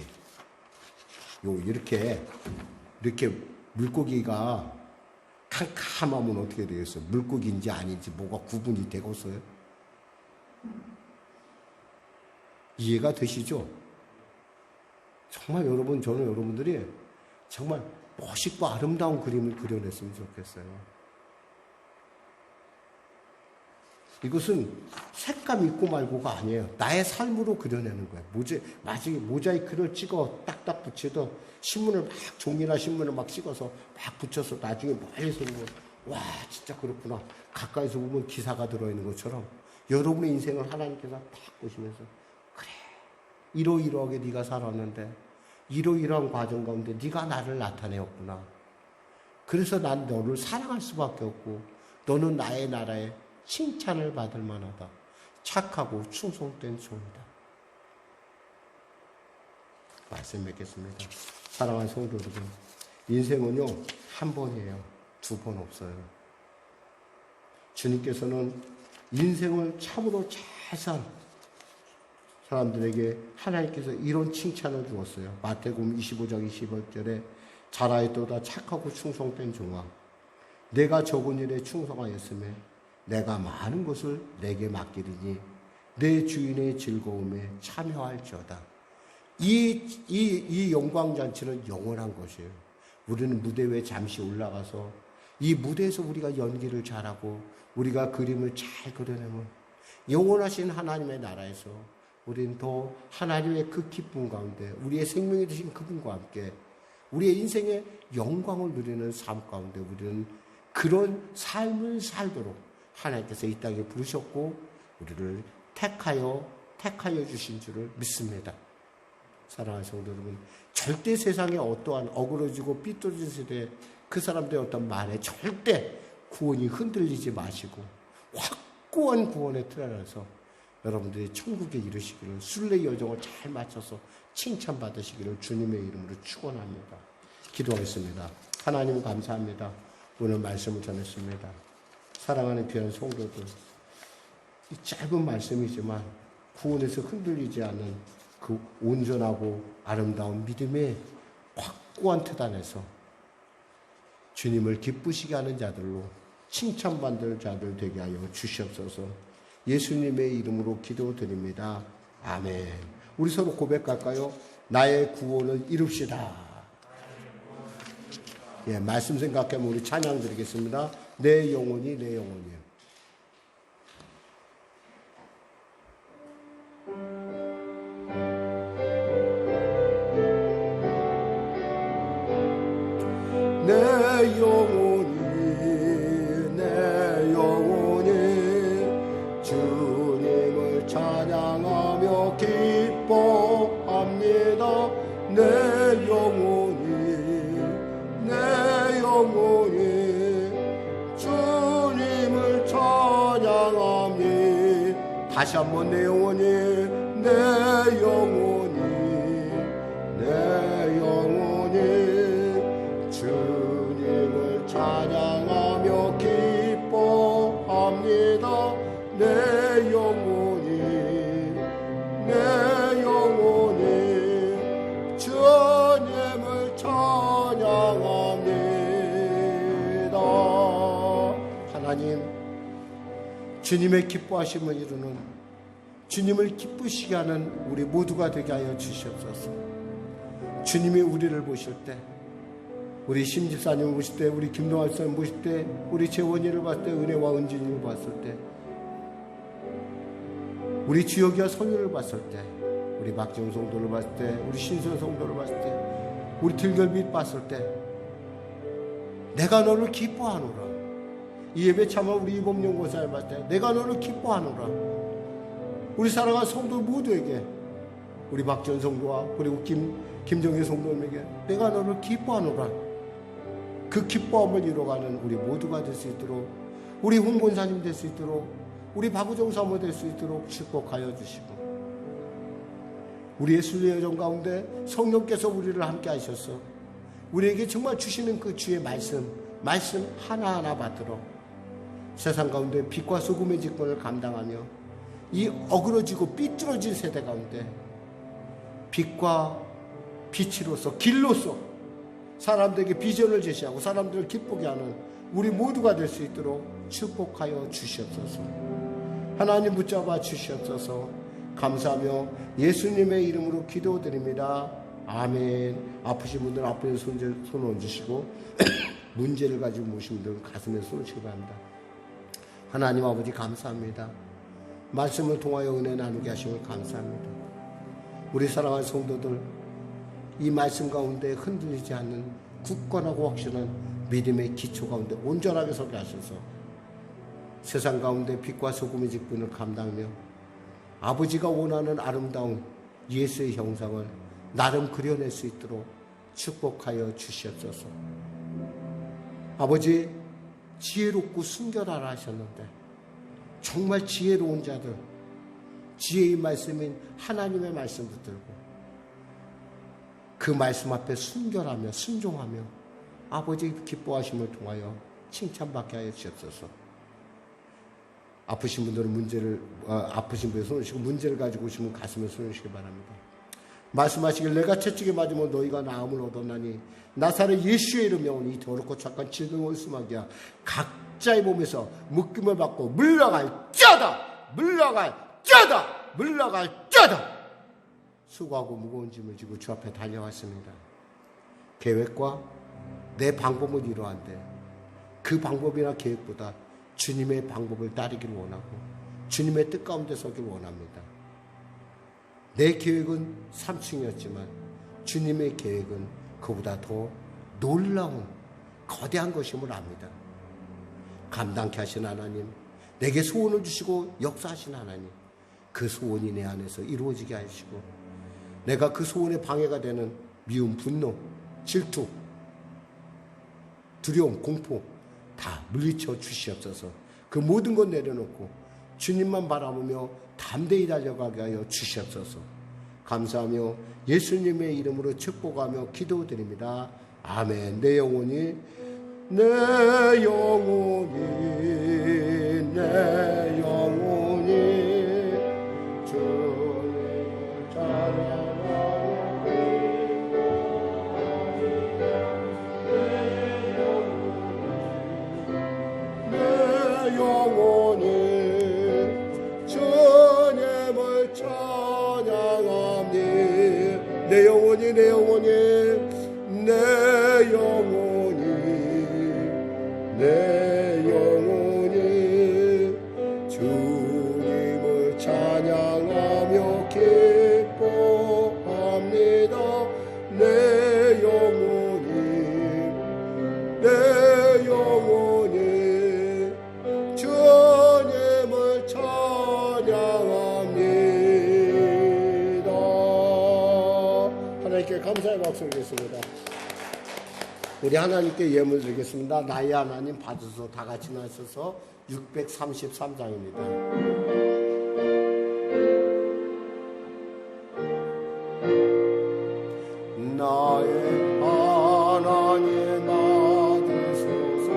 이렇게 물고기가 캄캄하면 어떻게 되겠어요? 물고기인지 아닌지 뭐가 구분이 되겠어요? 이해가 되시죠? 정말 저는 여러분들이 정말 멋있고 아름다운 그림을 그려냈으면 좋겠어요. 이것은 색감 있고 말고가 아니에요. 나의 삶으로 그려내는 거예요. 모자이크를 찍어 딱딱 붙이던 종이나 신문을 막 찍어서 막 붙여서 나중에 멀리서 보면 와 진짜 그렇구나. 가까이서 보면 기사가 들어있는 것처럼 여러분의 인생을 하나님께서 딱 보시면서 그래 이러이러하게 네가 살았는데 이러이러한 과정 가운데 네가 나를 나타내었구나. 그래서 난 너를 사랑할 수밖에 없고 너는 나의 나라에 칭찬을 받을 만하다. 착하고 충성된 종이다. 말씀 맺겠습니다. 사랑하는 성도 여러분, 인생은요 한 번이에요. 두 번 없어요. 주님께서는 인생을 참으로 잘 산 사람들에게 하나님께서 이런 칭찬을 주었어요. 마태복음 25장 25절에 잘하였도다 착하고 충성된 종아, 내가 적은 일에 충성하였으며 내가 많은 것을 내게 맡기리니 내 주인의 즐거움에 참여할지어다. 이 영광잔치는 영원한 것이에요. 우리는 무대 위에 잠시 올라가서 이 무대에서 우리가 연기를 잘하고 우리가 그림을 잘 그려내면 영원하신 하나님의 나라에서 우리는 더 하나님의 그 기쁨 가운데 우리의 생명이 되신 그분과 함께 우리의 인생의 영광을 누리는 삶 가운데 우리는 그런 삶을 살도록 하나님께서 이 땅에 부르셨고 우리를 택하여 주신 줄을 믿습니다. 사랑하는 성도 여러분, 절대 세상에 어떠한 어그러지고 삐뚤어진 세대 그 사람들의 어떤 말에 절대 구원이 흔들리지 마시고 확고한 구원의 틀 안에서 여러분들이 천국에 이르시기를 순례 여정을 잘 마쳐서 칭찬받으시기를 주님의 이름으로 축원합니다. 기도하겠습니다. 하나님 감사합니다. 오늘 말씀을 전했습니다. 사랑하는 귀한 성도들, 이 짧은 말씀이지만 구원에서 흔들리지 않는 그 온전하고 아름다운 믿음의 확고한 트 안에서 주님을 기쁘시게 하는 자들로 칭찬받을 자들 되게 하여 주시옵소서. 예수님의 이름으로 기도드립니다. 아멘. 우리 서로 고백할까요? 나의 구원을 이룹시다. 예, 말씀 생각하면 우리 찬양 드리겠습니다. 내 영혼이 내 영혼이. 내 영혼이 주님을 찬양하며 기뻐합니다. 내 영혼이 주님을 찬양하며 다시 한번 내 영혼이 주님을 찬양하며 기뻐합니다. 내 영혼이 주님을 찬양합니다. 하나님, 주님의 기뻐하심을 이루는, 주님을 기쁘시게 하는 우리 모두가 되게 하여 주시옵소서. 주님이 우리를 보실 때, 우리 심집사님을 보실 때, 우리 김동환 집사님 보실 때, 우리 재원이를 봤을 때, 은혜와 은진이를 봤을 때, 우리 주혁이와 선율을 봤을 때, 우리 박정 성도를 봤을 때, 우리 신선 성도를 봤을 때, 우리 들결빛 봤을 때, 내가 너를 기뻐하노라. 이 예배 참아 우리 이범용 권사를 봤을 때, 내가 너를 기뻐하노라. 우리 사랑하는 성도 모두에게, 우리 박전 성도와 그리고 김정희 성도님에게 내가 너를 기뻐하노라. 그 기뻐함을 이뤄가는 우리 모두가 될 수 있도록, 우리 홍 권사님 될 수 있도록, 우리 박우정 사모 될 수 있도록 축복하여 주시고, 우리의 순례 여정 가운데 성령께서 우리를 함께 하셔서 우리에게 정말 주시는 그 주의 말씀 하나하나 받들어 세상 가운데 빛과 소금의 직분을 감당하며 이 어그러지고 삐뚤어진 세대 가운데 빛과 빛으로서 길로서 사람들에게 비전을 제시하고 사람들을 기쁘게 하는 우리 모두가 될 수 있도록 축복하여 주시옵소서. 하나님 붙잡아 주시옵소서. 감사하며 예수님의 이름으로 기도드립니다. 아멘. 아프신 분들은 아픈 손 얹으시고 문제를 가지고 모신 분들은 가슴에 손을 치고 바랍니다. 하나님 아버지 감사합니다. 말씀을 통하여 은혜 나누게 하심을 감사합니다. 우리 사랑하는 성도들, 이 말씀 가운데 흔들리지 않는 굳건하고 확실한 믿음의 기초 가운데 온전하게 서게 하셔서 세상 가운데 빛과 소금의 직분을 감당하며 아버지가 원하는 아름다운 예수의 형상을 나름 그려낼 수 있도록 축복하여 주시옵소서. 아버지, 지혜롭고 순결하라 하셨는데 정말 지혜로운 자들, 지혜의 말씀인 하나님의 말씀 붙들고 그 말씀 앞에 순결하며 순종하며 아버지 기뻐하심을 통하여 칭찬받게 하여 주옵소서. 아프신 분들은 아프신 분의 손을 치고 문제를 가지고 오시면 가슴에 손을 치기 바랍니다. 말씀하시길 내가 채찍에 맞으면 너희가 나음을 얻었나니 나사렛 예수의 이름에 이 더럽고 착한 질병을 수막이야 각자의 몸에서 묶임을 받고 물러갈쩌다 수고하고 무거운 짐을 지고 주 앞에 달려왔습니다. 계획과 내 방법은 이러한데 그 방법이나 계획보다 주님의 방법을 따르기를 원하고 주님의 뜻 가운데 서기를 원합니다. 내 계획은 3층이었지만 주님의 계획은 그보다 더 놀라운 거대한 것임을 압니다. 감당케 하신 하나님, 내게 소원을 주시고 역사하신 하나님, 그 소원이 내 안에서 이루어지게 하시고 내가 그 소원에 방해가 되는 미움, 분노, 질투, 두려움, 공포 다 물리쳐 주시옵소서. 그 모든 것 내려놓고 주님만 바라보며 담대히 달려가게 하여 주시옵소서. 감사하며 예수님의 이름으로 축복하며 기도드립니다. 아멘. 내 영혼이 주님을 찬양 영혼이 주님을 찬양하며 기뻐합니다. 내 영혼이 주님을 찬양합니다. 하나님께 감사의 박수를 드리겠습니다. 우리 하나님께 예물 드리겠습니다. 나의 하나님 받으소. 다 같이 나서서 633장입니다. 나의 하나님 받으소서.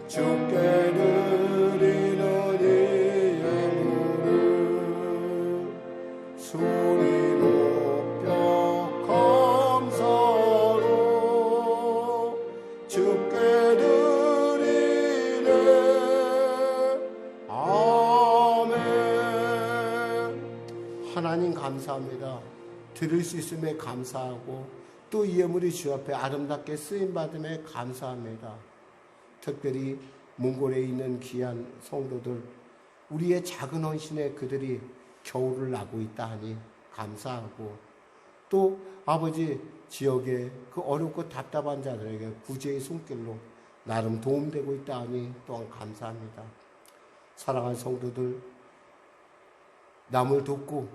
주께 드리는 이 예물을 소리 높여 감사로 주께 드리네. 아멘. 하나님 감사합니다. 드릴 수 있음에 감사하고 또 이 예물이 주 앞에 아름답게 쓰임받음에 감사합니다. 특별히 몽골에 있는 귀한 성도들, 우리의 작은 헌신에 그들이 겨울을 나고 있다 하니 감사하고, 또 아버지 지역의 그 어렵고 답답한 자들에게 구제의 손길로 나름 도움되고 있다 하니 또한 감사합니다. 사랑하는 성도들, 남을 돕고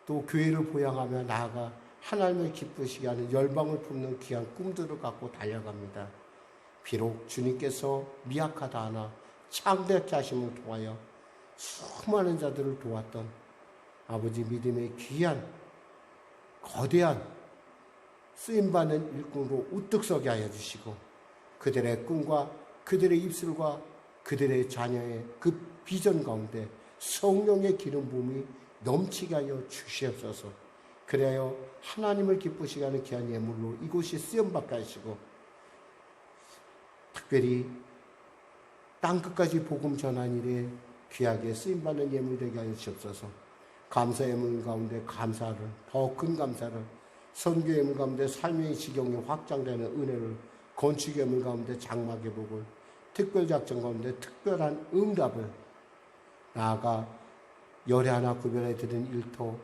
또 교회를 보양하며 나아가 하나님을 기쁘시게 하는 열방을 품는 귀한 꿈들을 갖고 달려갑니다. 비록 주님께서 미약하다 하나 창대케 하심을 통하여 수많은 자들을 도왔던 아버지 믿음의 귀한 거대한 쓰임받는 일꾼으로 우뚝 서게 하여 주시고, 그들의 꿈과 그들의 입술과 그들의 자녀의 그 비전 가운데 성령의 기름 부음이 넘치게 하여 주시옵소서. 그래야 하나님을 기쁘시게 하는 귀한 예물로 이곳이 쓰임받게 하시고, 특별히 땅끝까지 복음 전한 일에 귀하게 쓰임받는 예물이 되게 하여 주옵소서. 감사 예물 가운데 감사를, 더 큰 감사를, 선교 예물 가운데 삶의 지경이 확장되는 은혜를, 건축 예물 가운데 장막의 복을, 특별작전 가운데 특별한 응답을, 나아가 열애 하나 구별해 드린 일터,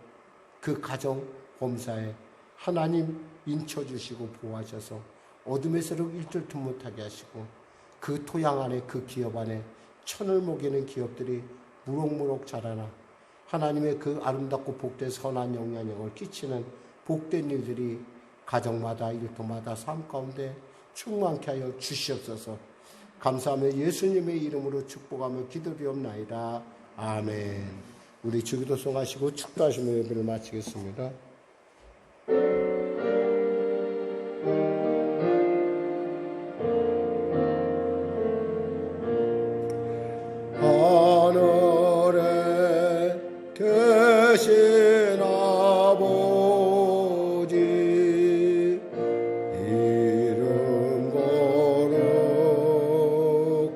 그 가정 범사에 하나님 인쳐주시고 보호하셔서 어둠에서도 일들 틈 못하게 하시고, 그 토양 안에 그 기업 안에 천을 먹이는 기업들이 무럭무럭 자라나 하나님의 그 아름답고 복된 선한 영향력을 끼치는 복된 일들이 가정마다 일터마다 삶 가운데 충만케 하여 주시옵소서. 감사하며 예수님의 이름으로 축복하며 기도드리옵나이다. 아멘. 우리 주기도송 하시고 축도하시며 예배를 마치겠습니다. 하늘에 계신 아버지, 이름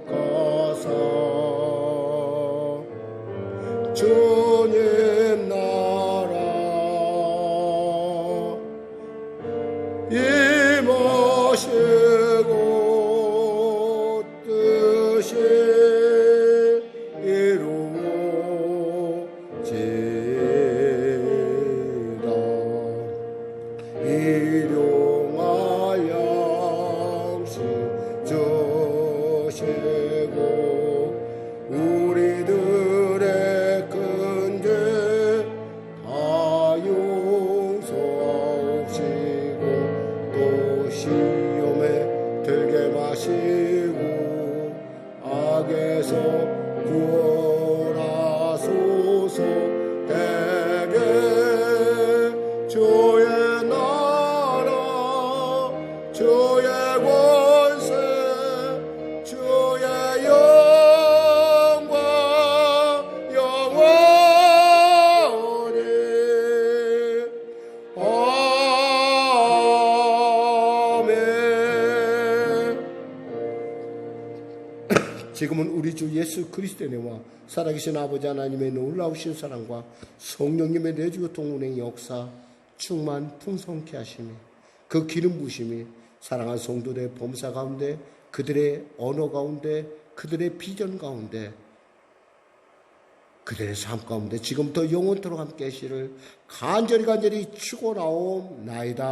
거룩하사 주님 나라 임하시고 뜻이 이루어지다. 일용할 양식 주시고 우리들의 큰 죄 다 용서하옵시고, 또 시험에 들게 마시고 악에서 구원하소서. 대개 주의 나라 주의 권세 주의 영광 영원히 아멘. 지금은 우리 주 예수 그리스도의 은혜와 살아계신 아버지 하나님의 놀라우신 사랑과 성령님의 내주교 동문의 역사 충만 풍성케 하심이, 그 기름 부심이 사랑한 성도들의 범사 가운데 그들의 언어 가운데, 그들의 비전 가운데, 그들의 삶 가운데 지금부터 영원토록 함께 하시를 간절히 축원하옵나이다.